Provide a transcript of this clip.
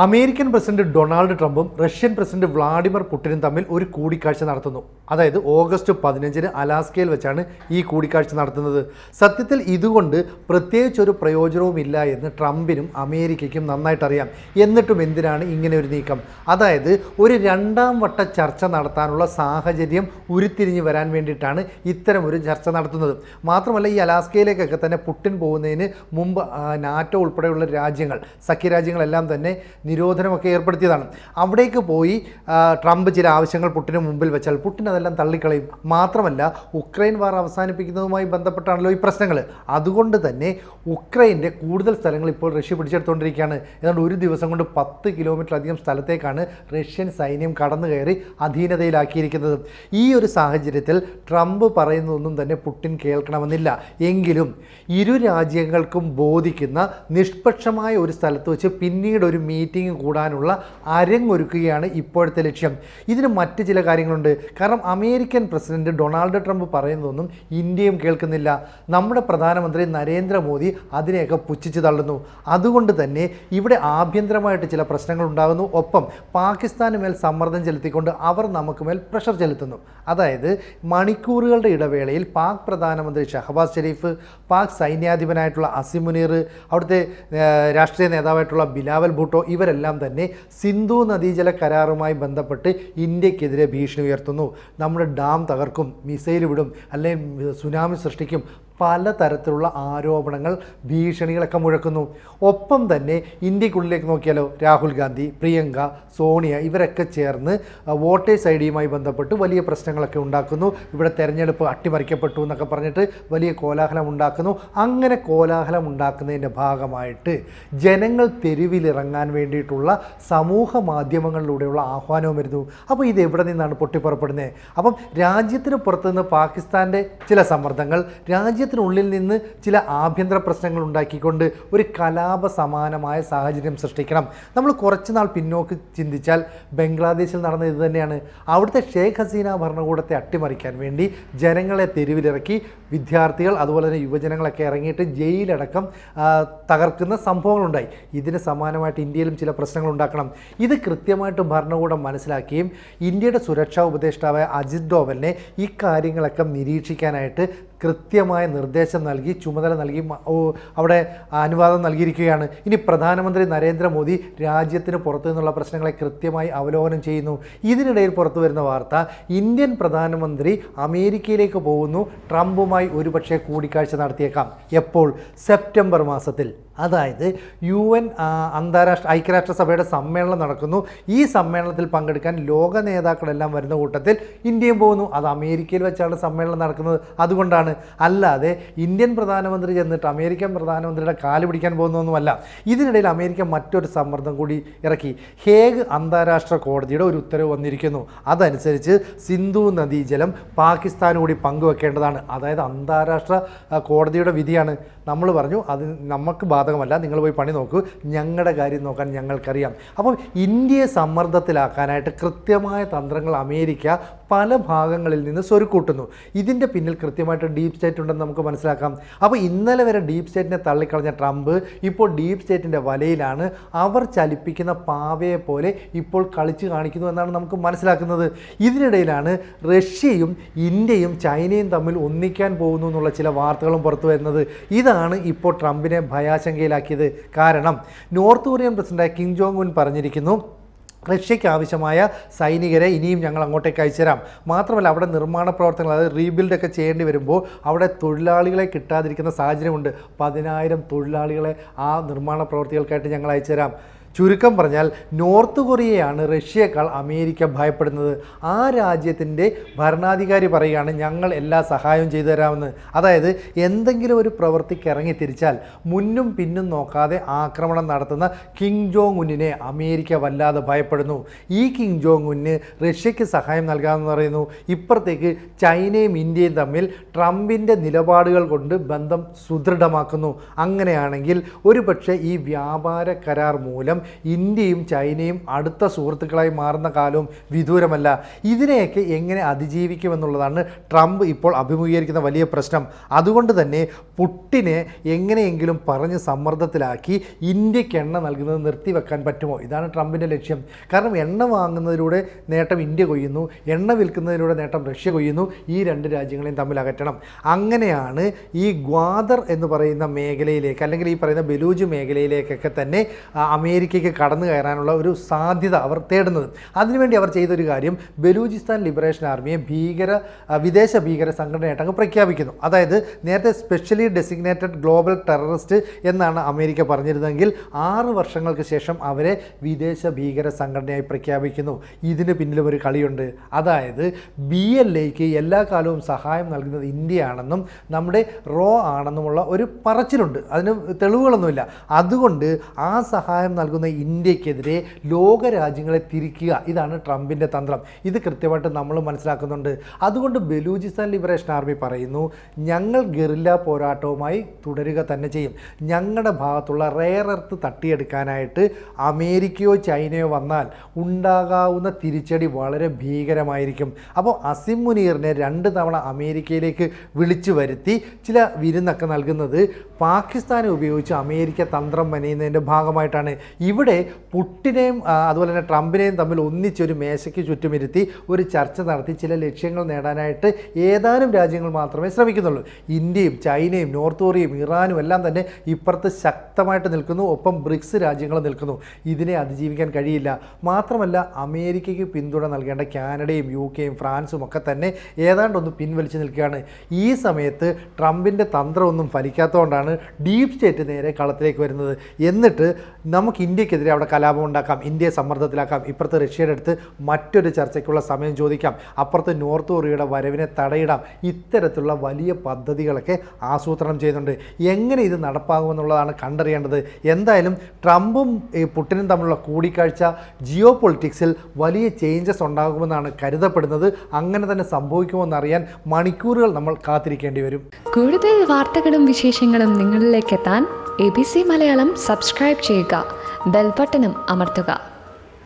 American president Donald ട്രംപും Russian president Vladimir പുടിനും തമ്മിൽ ഒരു കൂടിക്കാഴ്ച നടത്തുന്നു. അതായത് ഓഗസ്റ്റ് 15-ന് അലാസ്കയിൽ വെച്ചാണ് ഈ കൂടിക്കാഴ്ച നടത്തുന്നത്. സത്യത്തിൽ ഇതുകൊണ്ട് പ്രത്യേകിച്ചൊരു പ്രയോജനവുമില്ല എന്ന് ട്രംപിനും അമേരിക്കയ്ക്കും നന്നായിട്ട് അറിയാം. എന്നിട്ടും എന്തിനാണ് ഇങ്ങനെ ഒരു നീക്കം? അതായത് ഒരു രണ്ടാം വട്ട ചർച്ച നടത്താനുള്ള സാഹചര്യം ഉരുത്തിരിഞ്ഞ് വരാൻ വേണ്ടിയിട്ടാണ് ഇത്തരം ഒരു ചർച്ച നടത്തുന്നത്. മാത്രമല്ല, ഈ അലാസ്കയിലേക്കൊക്കെ തന്നെ പുടിൻ പോകുന്നതിന് മുമ്പ് നാറ്റോ ഉൾപ്പെടെയുള്ള രാജ്യങ്ങൾ, സഖ്യരാജ്യങ്ങളെല്ലാം തന്നെ നിരോധനമൊക്കെ ഏർപ്പെടുത്തിയതാണ്. അവിടേക്ക് പോയി ട്രംപ് ചില ആവശ്യങ്ങൾ പുടിന് മുമ്പിൽ വെച്ചാൽ പുടിൻ അതെല്ലാം തള്ളിക്കളയും. മാത്രമല്ല, ഉക്രൈൻ വാർ അവസാനിപ്പിക്കുന്നതുമായി ബന്ധപ്പെട്ടാണല്ലോ ഈ പ്രശ്നങ്ങൾ. അതുകൊണ്ട് തന്നെ ഉക്രൈൻ്റെ കൂടുതൽ സ്ഥലങ്ങൾ ഇപ്പോൾ റഷ്യ പിടിച്ചെടുത്തുകൊണ്ടിരിക്കുകയാണ്. ഏതാണ്ട് ഒരു ദിവസം കൊണ്ട് 10 കിലോമീറ്റർ അധികം സ്ഥലത്തേക്കാണ് റഷ്യൻ സൈന്യം കടന്നു കയറി അധീനതയിലാക്കിയിരിക്കുന്നത്. ഈ ഒരു സാഹചര്യത്തിൽ ട്രംപ് പറയുന്നതൊന്നും തന്നെ പുടിൻ കേൾക്കണമെന്നില്ല. എങ്കിലും ഇരു രാജ്യങ്ങൾക്കും ബോധിക്കുന്ന നിഷ്പക്ഷമായ ഒരു സ്ഥലത്ത് വെച്ച് പിന്നീട് ഒരു മീറ്റിംഗ് കൂടാനുള്ള അരങ്ങൊരുക്കുകയാണ് ഇപ്പോഴത്തെ ലക്ഷ്യം. ഇതിന് മറ്റ് ചില കാര്യങ്ങളുണ്ട്. കാരണം അമേരിക്കൻ പ്രസിഡന്റ് ഡൊണാൾഡ് ട്രംപ് പറയുന്നതൊന്നും ഇന്ത്യയും കേൾക്കുന്നില്ല. നമ്മുടെ പ്രധാനമന്ത്രി നരേന്ദ്രമോദി അതിനെയൊക്കെ പുച്ഛിച്ച് തള്ളുന്നു. അതുകൊണ്ട് തന്നെ ഇവിടെ ആഭ്യന്തരമായിട്ട് ചില പ്രശ്നങ്ങൾ ഉണ്ടാകുന്നു. ഒപ്പം പാകിസ്ഥാന് മേൽ സമ്മർദ്ദം ചെലുത്തിക്കൊണ്ട് അവർ നമുക്ക് മേൽ പ്രഷർ ചെലുത്തുന്നു. അതായത് മണിക്കൂറുകളുടെ ഇടവേളയിൽ പാക് പ്രധാനമന്ത്രി ഷഹബാസ് ഷെരീഫ്, പാക് സൈന്യാധിപനായിട്ടുള്ള അസിം മുനീർ, അവിടുത്തെ രാഷ്ട്രീയ നേതാവായിട്ടുള്ള ബിലാവൽ ഭൂട്ടോ ഇവരെല്ലാം തന്നെ സിന്ധു നദീജല കരാറുമായി ബന്ധപ്പെട്ട് ഇന്ത്യക്കെതിരെ ഭീഷണി ഉയർത്തുന്നു. നമ്മുടെ ഡാം തകർക്കും, മിസൈൽ വിടും, അല്ലെങ്കിൽ സുനാമി സൃഷ്ടിക്കും, പലതരത്തിലുള്ള ആരോപണങ്ങൾ, ഭീഷണികളൊക്കെ മുഴക്കുന്നു. ഒപ്പം തന്നെ ഇന്ത്യക്കുള്ളിലേക്ക് നോക്കിയാലോ, രാഹുൽ ഗാന്ധി, പ്രിയങ്ക, സോണിയ ഇവരൊക്കെ ചേർന്ന് വോട്ടേഴ്സ് ഐ ഡിയുമായി ബന്ധപ്പെട്ട് വലിയ പ്രശ്നങ്ങളൊക്കെ ഉണ്ടാക്കുന്നു. ഇവിടെ തെരഞ്ഞെടുപ്പ് അട്ടിമറിക്കപ്പെട്ടു എന്നൊക്കെ പറഞ്ഞിട്ട് വലിയ കോലാഹലം ഉണ്ടാക്കുന്നു. അങ്ങനെ കോലാഹലം ഉണ്ടാക്കുന്നതിൻ്റെ ഭാഗമായിട്ട് ജനങ്ങൾ തെരുവിലിറങ്ങാൻ വേണ്ടിയിട്ടുള്ള സമൂഹ മാധ്യമങ്ങളിലൂടെയുള്ള ആഹ്വാനവും വരുന്നു. അപ്പോൾ ഇത് എവിടെ നിന്നാണ് പൊട്ടിപ്പുറപ്പെടുന്നത്? അപ്പം രാജ്യത്തിന് പുറത്തുനിന്ന് പാകിസ്ഥാൻ്റെ ചില സമ്മർദ്ദങ്ങൾ, രാജ്യത്തിനുള്ളിൽ നിന്ന് ചില ആഭ്യന്തര പ്രശ്നങ്ങൾ ഉണ്ടാക്കിക്കൊണ്ട് ഒരു കലാപ സമാനമായ സാഹചര്യം സൃഷ്ടിക്കണം. നമ്മൾ കുറച്ച് നാൾ പിന്നോക്ക് ചിന്തിച്ചാൽ ബംഗ്ലാദേശിൽ നടന്ന ഇത് തന്നെയാണ്. അവിടുത്തെ ഷേഖ് ഹസീന ഭരണകൂടത്തെ അട്ടിമറിക്കാൻ വേണ്ടി ജനങ്ങളെ തെരുവിലിറക്കി, വിദ്യാർത്ഥികൾ അതുപോലെ തന്നെ യുവജനങ്ങളൊക്കെ ഇറങ്ങിയിട്ട് ജയിലടക്കം തകർക്കുന്ന സംഭവങ്ങളുണ്ടായി. ഇതിന് സമാനമായിട്ട് ഇന്ത്യയിലും ചില പ്രശ്നങ്ങൾ ഉണ്ടാക്കണം. ഇത് കൃത്യമായിട്ട് ഭരണകൂടം മനസ്സിലാക്കുകയും ഇന്ത്യയുടെ സുരക്ഷാ ഉപദേഷ്ടാവായ അജിത് ഡോവലിനെ ഈ കാര്യങ്ങളൊക്കെ നിരീക്ഷിക്കാനായിട്ട് കൃത്യമായ നിർദ്ദേശം നൽകി, ചുമതല നൽകി, അവിടെ അനുവാദം നൽകിയിരിക്കുകയാണ്. ഇനി പ്രധാനമന്ത്രി നരേന്ദ്രമോദി രാജ്യത്തിന് പുറത്തു നിന്നുള്ള പ്രശ്നങ്ങളെ കൃത്യമായി അവലോകനം ചെയ്യുന്നു. ഇതിനിടയിൽ പുറത്തു വരുന്ന വാർത്ത, ഇന്ത്യൻ പ്രധാനമന്ത്രി അമേരിക്കയിലേക്ക് പോകുന്നു, ട്രംപുമായി ഒരുപക്ഷെ കൂടിക്കാഴ്ച നടത്തിയേക്കാം. എപ്പോൾ? സെപ്റ്റംബർ മാസത്തിൽ. അതായത് UN ഐക്യരാഷ്ട്രസഭയുടെ സമ്മേളനം നടക്കുന്നു. ഈ സമ്മേളനത്തിൽ പങ്കെടുക്കാൻ ലോക നേതാക്കളെല്ലാം വരുന്ന കൂട്ടത്തിൽ ഇന്ത്യയും പോകുന്നു. അത് അമേരിക്കയിൽ വെച്ചാണ് സമ്മേളനം നടക്കുന്നത്. അതുകൊണ്ടാണ്. അല്ലാതെ ഇന്ത്യൻ പ്രധാനമന്ത്രി ചെന്നിട്ട് അമേരിക്കൻ പ്രധാനമന്ത്രിയുടെ കാല് പിടിക്കാൻ പോകുന്നതൊന്നുമല്ല. ഇതിനിടയിൽ അമേരിക്ക മറ്റൊരു സമ്മർദ്ദം കൂടി ഇറക്കി. ഹേഗ് അന്താരാഷ്ട്ര കോടതിയുടെ ഒരു ഉത്തരവ് വന്നിരിക്കുന്നു. അതനുസരിച്ച് സിന്ധു നദീജലം പാകിസ്ഥാന് കൂടി പങ്കുവെക്കേണ്ടതാണ്. അതായത് അന്താരാഷ്ട്ര കോടതിയുടെ വിധിയാണ്. നമ്മൾ പറഞ്ഞു അത് നമുക്ക് ബാധകമല്ല, നിങ്ങൾ പോയി പണി നോക്കൂ, ഞങ്ങളുടെ കാര്യം നോക്കാൻ ഞങ്ങൾക്കറിയാം. അപ്പം ഇന്ത്യയെ സമ്മർദ്ദത്തിലാക്കാനായിട്ട് കൃത്യമായ തന്ത്രങ്ങൾ അമേരിക്ക പല ഭാഗങ്ങളിൽ നിന്ന് സ്വരുക്കൂട്ടുന്നു. ഇതിൻ്റെ പിന്നിൽ കൃത്യമായിട്ട് ഡീപ് സ്റ്റേറ്റ് ഉണ്ടെന്ന് നമുക്ക് മനസ്സിലാക്കാം. അപ്പോൾ ഇന്നലെ വരെ ഡീപ് സ്റ്റേറ്റിനെ തള്ളിക്കളഞ്ഞ ട്രംപ് ഇപ്പോൾ ഡീപ് സ്റ്റേറ്റിൻ്റെ വലയിലാണ്. അവർ ചലിപ്പിക്കുന്ന പാവയെ പോലെ ഇപ്പോൾ കളിച്ചു കാണിക്കുന്നു എന്നാണ് നമുക്ക് മനസ്സിലാക്കുന്നത്. ഇതിനിടയിലാണ് റഷ്യയും ഇന്ത്യയും ചൈനയും തമ്മിൽ ഒന്നിക്കാൻ പോകുന്നു എന്നുള്ള ചില വാർത്തകളും പുറത്തു വരുന്നത്. ഇതാണ് ഇപ്പോൾ ട്രംപിനെ ഭയാശങ്കയിലാക്കിയത്. കാരണം നോർത്ത് കൊറിയൻ പ്രസിഡന്റായ കിം ജോങ് ഉൻ പറഞ്ഞിരിക്കുന്നു, റഷ്യയ്ക്ക് ആവശ്യമായ സൈനികരെ ഇനിയും ഞങ്ങൾ അങ്ങോട്ടേക്ക് അയച്ചുതരാം. മാത്രമല്ല, അവിടെ നിർമ്മാണ പ്രവർത്തനങ്ങൾ, അതായത് റീബിൽഡൊക്കെ ചെയ്യേണ്ടി വരുമ്പോൾ അവിടെ തൊഴിലാളികളെ കിട്ടാതിരിക്കുന്ന സാഹചര്യമുണ്ട്. 10,000 തൊഴിലാളികളെ ആ നിർമ്മാണ പ്രവർത്തികൾക്കായിട്ട് ഞങ്ങൾ അയച്ചുതരാം. ചുരുക്കം പറഞ്ഞാൽ നോർത്ത് കൊറിയയാണ് റഷ്യയേക്കാൾ അമേരിക്ക ഭയപ്പെടുന്നത്. ആ രാജ്യത്തിൻ്റെ ഭരണാധികാരി പറയുകയാണ്, ഞങ്ങൾ എല്ലാ സഹായവും ചെയ്തു തരാമെന്ന്. അതായത് എന്തെങ്കിലും ഒരു പ്രവൃത്തിക്ക് ഇറങ്ങിത്തിരിച്ചാൽ മുന്നും പിന്നും നോക്കാതെ ആക്രമണം നടത്തുന്ന കിം ജോങ് ഉന്നിനെ അമേരിക്ക വല്ലാതെ ഭയപ്പെടുന്നു. ഈ കിം ജോങ് ഉന്നിന് റഷ്യയ്ക്ക് സഹായം നൽകാമെന്ന് പറയുന്നു. ഇപ്പുറത്തേക്ക് ചൈനയും ഇന്ത്യയും തമ്മിൽ ട്രംപിൻ്റെ നിലപാടുകൾ കൊണ്ട് ബന്ധം സുദൃഢമാക്കുന്നു. അങ്ങനെയാണെങ്കിൽ ഒരുപക്ഷെ ഈ വ്യാപാര കരാർ മൂലം ഇന്ത്യയും ചൈനയും അടുത്ത സുഹൃത്തുക്കളായി മാറുന്ന കാലവും വിദൂരമല്ല. ഇതിനെയൊക്കെ എങ്ങനെ അതിജീവിക്കുമെന്നുള്ളതാണ് ട്രംപ് ഇപ്പോൾ അഭിമുഖീകരിക്കുന്ന വലിയ പ്രശ്നം. അതുകൊണ്ട് തന്നെ പുട്ടിനെ എങ്ങനെയെങ്കിലും പറഞ്ഞ് സമ്മർദ്ദത്തിലാക്കി ഇന്ത്യക്ക് എണ്ണ നൽകുന്നത് നിർത്തിവെക്കാൻ പറ്റുമോ? ഇതാണ് ട്രംപിൻ്റെ ലക്ഷ്യം. കാരണം എണ്ണ വാങ്ങുന്നതിലൂടെ നേട്ടം ഇന്ത്യ കൊയ്യുന്നു, എണ്ണ വിൽക്കുന്നതിലൂടെ നേട്ടം റഷ്യ കൊയ്യുന്നു. ഈ രണ്ട് രാജ്യങ്ങളെയും തമ്മിൽ അകറ്റണം. അങ്ങനെയാണ് ഈ ഗ്വാദർ എന്ന് പറയുന്ന മേഖലയിലേക്ക്, അല്ലെങ്കിൽ ഈ പറയുന്ന ബലൂജ് മേഖലയിലേക്കൊക്കെ തന്നെ അമേരിക്കയ്ക്ക് കടന്നു കയറാനുള്ള ഒരു സാധ്യത അവർ തേടുന്നത്. അതിനുവേണ്ടി അവർ ചെയ്തൊരു കാര്യം, ബലൂചിസ്ഥാൻ ലിബറേഷൻ ആർമിയെ വിദേശ ഭീകര സംഘടനയായിട്ട് അങ്ങ് പ്രഖ്യാപിക്കുന്നു. അതായത് നേരത്തെ സ്പെഷ്യലി ഡെസിഗ്നേറ്റഡ് ഗ്ലോബൽ ടെററിസ്റ്റ് എന്നാണ് അമേരിക്ക പറഞ്ഞിരുന്നതെങ്കിൽ 6 വർഷങ്ങൾക്ക് ശേഷം അവരെ വിദേശ ഭീകര സംഘടനയായി പ്രഖ്യാപിക്കുന്നു. ഇതിന് പിന്നിലും ഒരു കളിയുണ്ട്. അതായത് BLAക്ക് എല്ലാ കാലവും സഹായം നൽകുന്നത് ഇന്ത്യയാണെന്നും നമ്മുടെ റോ ആണെന്നുമുള്ള ഒരു പറച്ചിലുണ്ട്. അതിന് തെളിവുകളൊന്നുമില്ല. അതുകൊണ്ട് ആ സഹായം നൽകുന്ന ഇന്ത്യക്കെതിരെ ലോക രാജ്യങ്ങളെ തിരിക്കുക, ഇതാണ് ട്രംപിൻ്റെ തന്ത്രം. ഇത് കൃത്യമായിട്ട് നമ്മൾ മനസ്സിലാക്കുന്നുണ്ട്. അതുകൊണ്ട് ബലൂചിസ്ഥാൻ ലിബറേഷൻ ആർമി പറയുന്നു, ഞങ്ങൾ ഗറില്ല പോരാട്ടവുമായി തുടരുക തന്നെ ചെയ്യും. ഞങ്ങളുടെ ഭാഗത്തുള്ള റെയർ എർത്ത് തട്ടിയെടുക്കാനായിട്ട് അമേരിക്കയോ ചൈനയോ വന്നാൽ ഉണ്ടാകാവുന്ന തിരിച്ചടി വളരെ ഭീകരമായിരിക്കും. അപ്പോൾ അസിം മുനീറിനെ 2 തവണ അമേരിക്കയിലേക്ക് വിളിച്ചു വരുത്തി ചില വിരുന്നൊക്കെ നൽകുന്നത് പാകിസ്ഥാനെ ഉപയോഗിച്ച് അമേരിക്ക തന്ത്രം മെനയുന്നതിൻ്റെ ഭാഗമായിട്ടാണ്. ഇവിടെ പുട്ടിനെയും അതുപോലെ തന്നെ ട്രംപിനെയും തമ്മിൽ ഒന്നിച്ചൊരു മേശയ്ക്ക് ചുറ്റുമിരുത്തി ഒരു ചർച്ച നടത്തി ചില ലക്ഷ്യങ്ങൾ നേടാനായിട്ട് ഏതാനും രാജ്യങ്ങൾ മാത്രമേ ശ്രമിക്കുന്നുള്ളൂ. ഇന്ത്യയും ചൈനയും നോർത്ത് കൊറിയയും ഇറാനും എല്ലാം തന്നെ ഇപ്പുറത്ത് ശക്തമായിട്ട് നിൽക്കുന്നു. ഒപ്പം ബ്രിക്സ് രാജ്യങ്ങൾ നിൽക്കുന്നു. ഇതിനെ അതിജീവിക്കാൻ കഴിയില്ല. മാത്രമല്ല അമേരിക്കയ്ക്ക് പിന്തുണ നൽകേണ്ട കാനഡയും UK-യും ഫ്രാൻസും ഒക്കെ തന്നെ ഏതാണ്ടൊന്ന് പിൻവലിച്ച് നിൽക്കുകയാണ്. ഈ സമയത്ത് ട്രംപിൻ്റെ തന്ത്രമൊന്നും ഫലിക്കാത്തതുകൊണ്ടാണ് ഡീപ് സ്റ്റേറ്റ് നേരെ കളത്തിലേക്ക് വരുന്നത്. എന്നിട്ട് നമുക്ക് ഇന്ത്യക്കെതിരെ അവിടെ കലാപം ഉണ്ടാക്കാം, ഇന്ത്യയെ സമ്മർദ്ദത്തിലാക്കാം, ഇപ്പുറത്ത് റഷ്യയുടെ അടുത്ത് മറ്റൊരു ചർച്ചയ്ക്കുള്ള സമയം ചോദിക്കാം, അപ്പുറത്ത് നോർത്ത് കൊറിയയുടെ വരവിനെ തടയിടാം. ഇത്തരത്തിലുള്ള വലിയ പദ്ധതികളൊക്കെ ആസൂത്രണം ചെയ്യുന്നുണ്ട്. എങ്ങനെ ഇത് നടപ്പാകുമെന്നുള്ളതാണ് കണ്ടറിയേണ്ടത്. എന്തായാലും ട്രംപും പുടിനും തമ്മിലുള്ള കൂടിക്കാഴ്ച ജിയോ പൊളിറ്റിക്സിൽ വലിയ ചേഞ്ചസ് ഉണ്ടാകുമെന്നാണ് കരുതപ്പെടുന്നത്. അങ്ങനെ തന്നെ സംഭവിക്കുമെന്നറിയാൻ മണിക്കൂറുകൾ നമ്മൾ കാത്തിരിക്കേണ്ടി വരും. കൂടുതൽ വാർത്തകളും വിശേഷങ്ങളും നിങ്ങളിലേക്ക് എത്താൻ ABC മലയാളം സബ്സ്ക്രൈബ് ചെയ്യുക, ബെൽ ബട്ടണും അമർത്തുക.